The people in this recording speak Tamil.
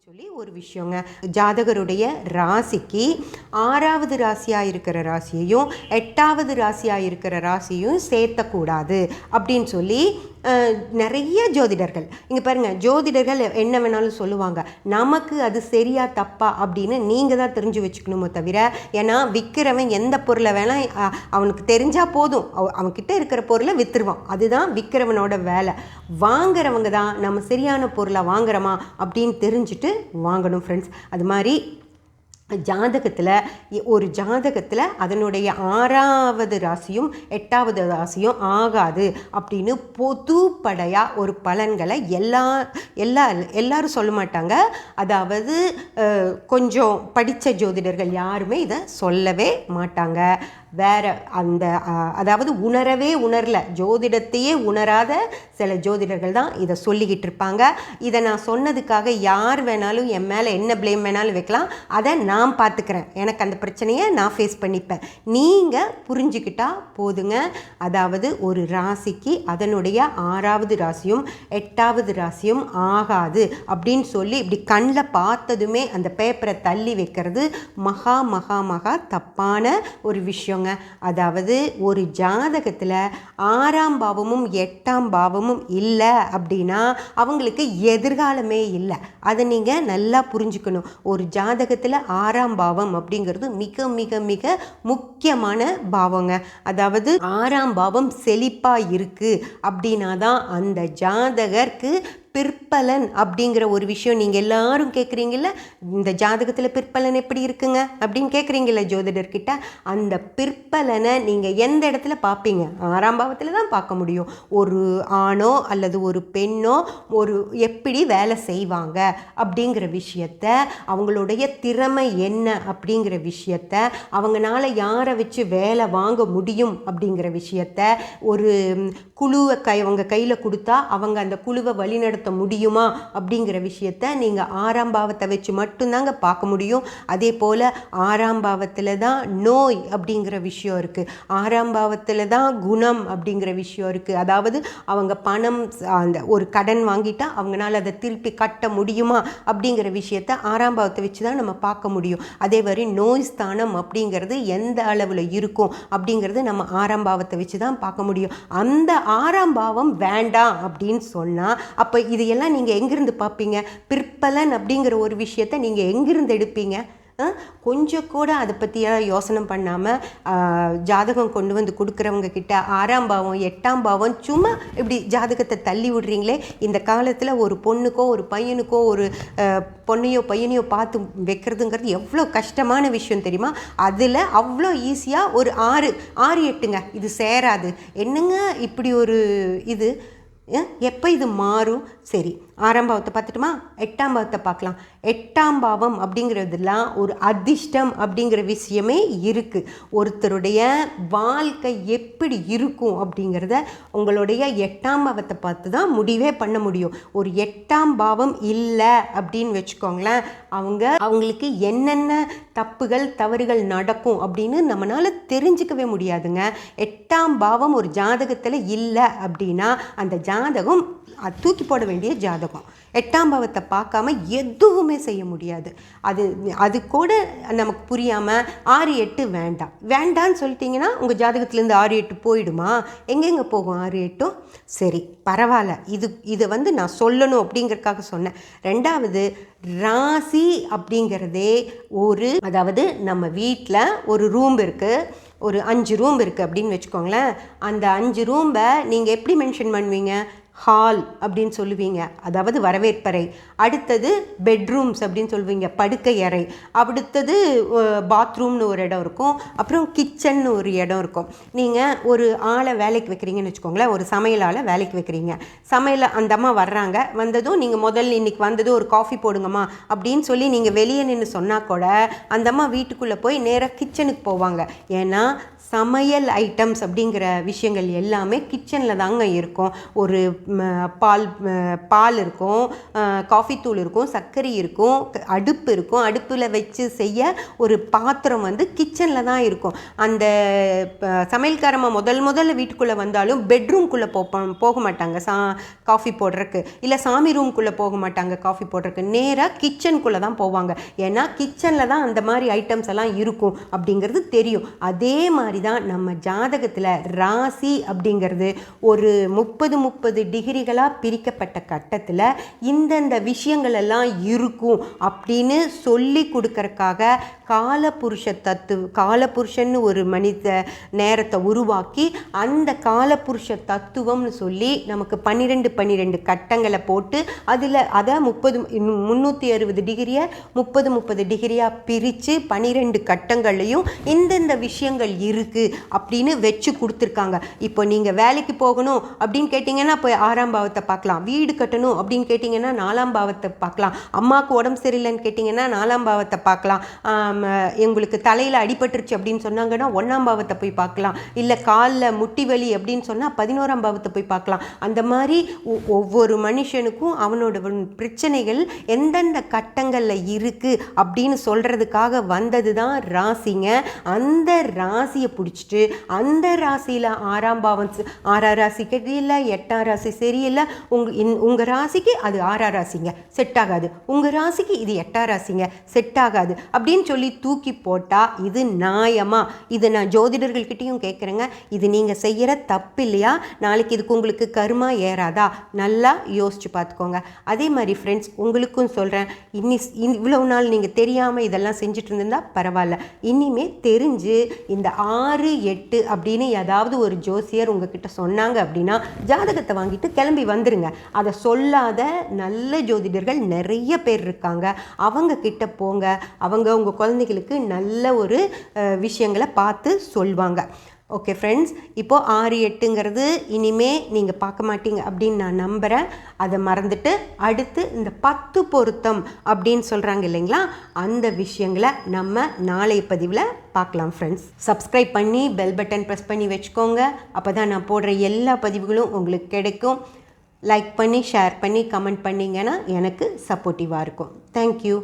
சொல்லி ஒரு விஷயங்க. ஜாதகருடைய ராசிக்கு 6வது ராசியாக இருக்கிற ராசியையும் 8வது ராசியாக இருக்கிற ராசியும் சேர்த்தக்கூடாது அப்படின்னு சொல்லி நிறைய ஜோதிடர்கள் இங்கே பாருங்கள், ஜோதிடர்கள் என்ன வேணாலும் சொல்லுவாங்க. நமக்கு அது சரியா தப்பா அப்படின்னு நீங்கள் தான் தெரிஞ்சு வச்சுக்கணுமோ தவிர, ஏன்னா விற்கிறவன் எந்த பொருளை வேணால் அவனுக்கு தெரிஞ்சால் போதும், அவன்கிட்ட இருக்கிற பொருளை விற்றுருவான். அதுதான் விற்கிறவனோட வேலை. வாங்குறவங்க தான் நம்ம சரியான பொருளை வாங்குறோமா அப்படின்னு தெரிஞ்சுட்டு வாங்கணும் ஃப்ரெண்ட்ஸ். அது மாதிரி ஒரு ஜாதகத்தில் அதனுடைய 6வது ராசியும் 8வது ராசியும் ஆகாது அப்படின்னு பொதுப்படையாக ஒரு பலன்களை எல்லாரும் சொல்ல மாட்டாங்க. அதாவது கொஞ்சம் படித்த ஜோதிடர்கள் யாருமே இதை சொல்லவே மாட்டாங்க. அதாவது உணரல, ஜோதிடத்தையே உணராத சில ஜோதிடர்கள் தான் இதை சொல்லிக்கிட்டு இருப்பாங்க. இதை நான் சொன்னதுக்காக யார் வேணாலும் என் மேலே என்ன ப்ளேம் வேணாலும் வைக்கலாம். அதை நான் பார்த்துக்கிறேன், எனக்கு அந்த பிரச்சனையை நான் ஃபேஸ் பண்ணிப்பேன். நீங்கள் புரிஞ்சுக்கிட்டா போதுங்க. அதாவது ஒரு ராசிக்கு அதனுடைய 6வது ராசியும் 8வது ராசியும் ஆகாது அப்படின்னு சொல்லி இப்படி கண்ணில் பார்த்ததுமே அந்த பேப்பரை தள்ளி வைக்கிறது மகா மகா மகா தப்பான ஒரு விஷயங்க. அதாவது ஒரு ஜாதகத்தில் 6ஆம் பாவமும் 8ஆம் பாவமும் இல்லை அப்படின்னா அவங்களுக்கு எதிர்காலமே இல்லை. அதை நீங்கள் நல்லா புரிஞ்சுக்கணும். ஒரு ஜாதகத்தில் 6ஆம் பாவம் அப்படிங்கிறது மிக மிக மிக முக்கியமான பாவங்க. அதாவது 6ஆம் பாவம் செழிப்பாக இருக்குது அப்படின்னா தான் அந்த ஜாதகருக்கு பிற்பலன் அப்படிங்கிற ஒரு விஷயம். நீங்கள் எல்லாரும் கேட்குறீங்கல்ல, இந்த ஜாதகத்தில் பிற்பலன் எப்படி இருக்குங்க அப்படின்னு கேட்குறீங்கள ஜோதிடர்கிட்ட. அந்த பிற்பலனை நீங்கள் எந்த இடத்துல பார்ப்பீங்க? 6ஆம் பாவத்தில் தான் பார்க்க முடியும். ஒரு ஆணோ அல்லது ஒரு பெண்ணோ எப்படி வேலை செய்வாங்க அப்படிங்கிற விஷயத்த, அவங்களுடைய திறமை என்ன அப்படிங்கிற விஷயத்த, அவங்களால யாரை வச்சு வேலை வாங்க முடியும் அப்படிங்கிற விஷயத்த, ஒரு குழுவை அவங்க கையில் கொடுத்தா அவங்க அந்த குழுவை வழிநடத்த முடியுமா அப்படிங்கிற விஷயத்த நீங்கள் 6ஆம் பாவத்தை வச்சு மட்டும்தாங்க பார்க்க முடியும். அதே போல் 6ஆம் பாவத்தில் தான் நோய் அப்படிங்கிற விஷயம் இருக்குது. 6ஆம் பாவத்தில் தான் குணம் அப்படிங்கிற விஷயம் இருக்குது. அதாவது அவங்க பணம் அந்த ஒரு கடன் வாங்கிட்டா அவங்களால அதை திருப்பி கட்ட முடியுமா அப்படிங்கிற விஷயத்த 6ஆம் பாவத்தை வச்சு தான் நம்ம பார்க்க முடியும். அதே மாதிரி நோய் ஸ்தானம் அப்படிங்கிறது எந்த அளவில் இருக்கும் அப்படிங்கிறது நம்ம 6ஆம் பாவத்தை வச்சு தான் பார்க்க முடியும். அந்த 6ஆம் பாவம் வேண்டாம் அப்படின்னு சொன்னால் அப்போ இதையெல்லாம் நீங்கள் எங்கிருந்து பார்ப்பீங்க? பிற்பலன் அப்படிங்கிற ஒரு விஷயத்தை நீங்கள் எங்கிருந்து எடுப்பீங்க? கொஞ்சம் கூட அதை பற்றியெல்லாம் யோசனை பண்ணாமல் ஜாதகம் கொண்டு வந்து கொடுக்குறவங்க கிட்ட 6ஆம் பாவம் 8ஆம் பாவம் சும்மா இப்படி ஜாதகத்தை தள்ளி விடுறீங்களே. இந்த காலத்தில் ஒரு பொண்ணுக்கோ ஒரு பையனுக்கோ ஒரு பொண்ணையோ பையனையோ பார்த்து வைக்கிறதுங்கிறது எவ்வளோ கஷ்டமான விஷயம் தெரியுமா? அதில் அவ்வளோ ஈஸியாக ஒரு 6 8ங்க இது சேராது. என்னங்க இப்படி ஒரு இது எப்போ இது மாறும்? சரி, 6ஆம் பாவத்தை பார்த்துட்டுமா, 8ஆம் பாவத்தை பார்க்கலாம். 8ஆம் பாவம் அப்படிங்கிறதுலாம் ஒரு அதிர்ஷ்டம் அப்படிங்கிற விஷயமே இருக்குது. ஒருத்தருடைய வாழ்க்கை எப்படி இருக்கும் அப்படிங்கிறத உங்களுடைய 8ஆம் பாவத்தை பார்த்து தான் முடிவே பண்ண முடியும். ஒரு 8ஆம் பாவம் இல்லை அப்படின்னு வச்சுக்கோங்களேன், அவங்களுக்கு என்னென்ன தப்புகள் தவறுகள் நடக்கும் அப்படின்னு நம்மளால் தெரிஞ்சிக்கவே முடியாதுங்க. 8ஆம் பாவம் ஒரு ஜாதகத்தில் இல்லை அப்படின்னா அந்த ஜாதகம் தூக்கி போட வேண்டிய ஜாதகம். 8ஆம் பாவத்தை பார்க்காம எதுவுமே செய்ய முடியாது. அது கூட நமக்கு புரியாமல் 6 8 வேண்டான்னு சொல்லிட்டீங்கன்னா உங்கள் ஜாதகத்துலேருந்து 6 8 போயிடுமா? எங்கெங்கே போகும் 6 8? சரி, பரவாயில்ல, இதை நான் சொல்லணும் அப்படிங்கிறதுக்காக சொன்னேன். 2வது, ராசி அப்படிங்கிறதே அதாவது நம்ம வீட்டில் ஒரு ரூம் இருக்குது, ஒரு 5 ரூம் இருக்குது அப்படின்னு வச்சுக்கோங்களேன். அந்த 5 ரூமை நீங்கள் எப்படி மென்ஷன் பண்ணுவீங்க? ஹால் அப்படின்னு சொல்லுவீங்க, அதாவது வரவேற்பறை. அடுத்தது பெட்ரூம்ஸ் அப்படின்னு சொல்லுவீங்க, படுக்கை அறை. அடுத்தது பாத்ரூம்னு ஒரு இடம் இருக்கும், அப்புறம் கிச்சன்னு ஒரு இடம் இருக்கும். நீங்கள் ஒரு ஆளை வேலைக்கு வைக்கிறீங்கன்னு வச்சுக்கோங்களேன், ஒரு சமையல் ஆளை வேலைக்கு வைக்கிறீங்க. சமையல் அந்த அம்மா வர்றாங்க, வந்ததும் நீங்கள் முதல்ல இன்றைக்கி வந்ததும் ஒரு காஃபி போடுங்கம்மா அப்படின்னு சொல்லி நீங்கள் வெளியே நின்று சொன்னால் கூட அந்த அம்மா வீட்டுக்குள்ளே போய் நேராக கிச்சனுக்கு போவாங்க. ஏன்னா சமையல் ஐட்டம்ஸ் அப்படிங்கிற விஷயங்கள் எல்லாமே கிச்சனில் தாங்க இருக்கும். ஒரு பால் இருக்கும், காஃபி தூள் இருக்கும், சர்க்கரை இருக்கும், அடுப்பு இருக்கும். அடுப்பில் வச்சு செய்ய ஒரு பாத்திரம் வந்து கிச்சனில் தான் இருக்கும். அந்த சமையல்காரம்மா முதல்ல வீட்டுக்குள்ளே வந்தாலும் பெட்ரூம்குள்ளே போக மாட்டாங்க காஃபி போடுறதுக்கு, இல்லை சாமி ரூம்குள்ளே போக மாட்டாங்க காஃபி போடுறதுக்கு. நேராக கிச்சனுக்குள்ளே தான் போவாங்க. ஏன்னா கிச்சனில் தான் அந்த மாதிரி ஐட்டம்ஸ் எல்லாம் இருக்கும் அப்படிங்கிறது தெரியும். அதே மாதிரி தான் நம்ம ஜாதகத்தில் ராசி அப்படிங்கிறது ஒரு 30 டிகிரிகளாக பிரிக்கப்பட்ட கட்டத்தில் இந்தந்த விஷயங்கள் எல்லாம் இருக்கும் அப்படின்னு சொல்லி கொடுக்கறக்காக காலபுருஷன்னு ஒரு மனித நேரத்தை உருவாக்கி அந்த காலபுருஷ தத்துவம்னு சொல்லி நமக்கு 12 கட்டங்களை போட்டு அதில் அதை 360 டிகிரியை 30 டிகிரியாக பிரித்து 12 கட்டங்களையும் இந்தந்த விஷயங்கள் இருக்குது அப்படின்னு வச்சு கொடுத்துருக்காங்க. இப்போ நீங்கள் வேலைக்கு போகணும் அப்படின்னு கேட்டிங்கன்னா இப்போ 6ஆம் பாவத்தை பார்க்கலாம். வீடு கட்டணும் அப்படின்னு கேட்டிங்கன்னா 4ஆம் பாவத்தை பார்க்கலாம். அம்மாவுக்கு உடம்பு சரியில்லைன்னு கேட்டிங்கன்னா 4ஆம் பாவத்தை பார்க்கலாம். உங்களுக்கு தலையில் அடிபட்டுருச்சு அப்படின்னு சொன்னாங்கன்னா 1ஆம் பாவத்தை போய் பார்க்கலாம். இல்லை காலில் முட்டி வலி அப்படின்னு சொன்னால் 11ஆம் பாவத்தை போய் பார்க்கலாம். அந்த மாதிரி ஒவ்வொரு மனுஷனுக்கும் அவனோட பிரச்சனைகள் எந்தெந்த கட்டங்களில் இருக்குது அப்படின்னு சொல்கிறதுக்காக வந்தது தான் ராசிங்க. அந்த ராசியை பிடிச்சிட்டு அந்த ராசியில் 6ஆம் பாவம் 6ஆம் ராசி சரியில்லை, 8ஆம் ராசி சரியில்லை, உங்கள் ராசிக்கு அது 6ஆம் ராசிங்க செட் ஆகாது, உங்கள் ராசிக்கு இது 8ஆம் ராசிங்க செட் ஆகாது அப்படின்னு சொல்லி தூக்கி போட்டால் இது நியாயமா? இது நான் ஜோதிடர்கள்கிட்டையும் கேட்குறேங்க. இது நீங்கள் செய்கிற தப்பு இல்லையா? நாளைக்கு இதுக்கு உங்களுக்கு கர்மா ஏறாதா? நல்லா யோசிச்சு பார்த்துக்கோங்க. அதே மாதிரி ஃப்ரெண்ட்ஸ், உங்களுக்கும் சொல்கிறேன், இவ்வளோ நாள் நீங்கள் தெரியாமல் இதெல்லாம் செஞ்சுட்டு இருந்திருந்தா பரவாயில்ல. இனிமே தெரிஞ்சு இந்த 6, 8 அப்படின்னு ஏதாவது ஒரு ஜோசியர் உங்ககிட்ட சொன்னாங்க அப்படின்னா ஜாதகத்தை வாங்கிட்டு கிளம்பி வந்துருங்க. அதை சொல்லாத நல்ல ஜோதிடர்கள் நிறைய பேர் இருக்காங்க. அவங்க கிட்ட போங்க. அவங்க உங்கள் குழந்தைகளுக்கு நல்ல ஒரு விஷயங்களை பார்த்து சொல்வாங்க. ஓகே ஃப்ரெண்ட்ஸ், இப்போது 6, 8ங்கிறது இனிமே நீங்கள் பார்க்க மாட்டீங்க அப்படின்னு நான் நம்புகிறேன். அதை மறந்துட்டு அடுத்து இந்த 10 பொருத்தம் அப்படின்னு சொல்கிறாங்க இல்லைங்களா, அந்த விஷயங்களை நம்ம நாளைய பதிவில் பார்க்கலாம் ஃப்ரெண்ட்ஸ். சப்ஸ்கிரைப் பண்ணி பெல் பட்டன் ப்ரெஸ் பண்ணி வச்சுக்கோங்க. அப்போ தான் நான் போடுற எல்லா பதிவுகளும் உங்களுக்கு கிடைக்கும். லைக் பண்ணி ஷேர் பண்ணி கமெண்ட் பண்ணிங்கன்னா எனக்கு சப்போர்ட்டிவாக இருக்கும். தேங்க்யூ.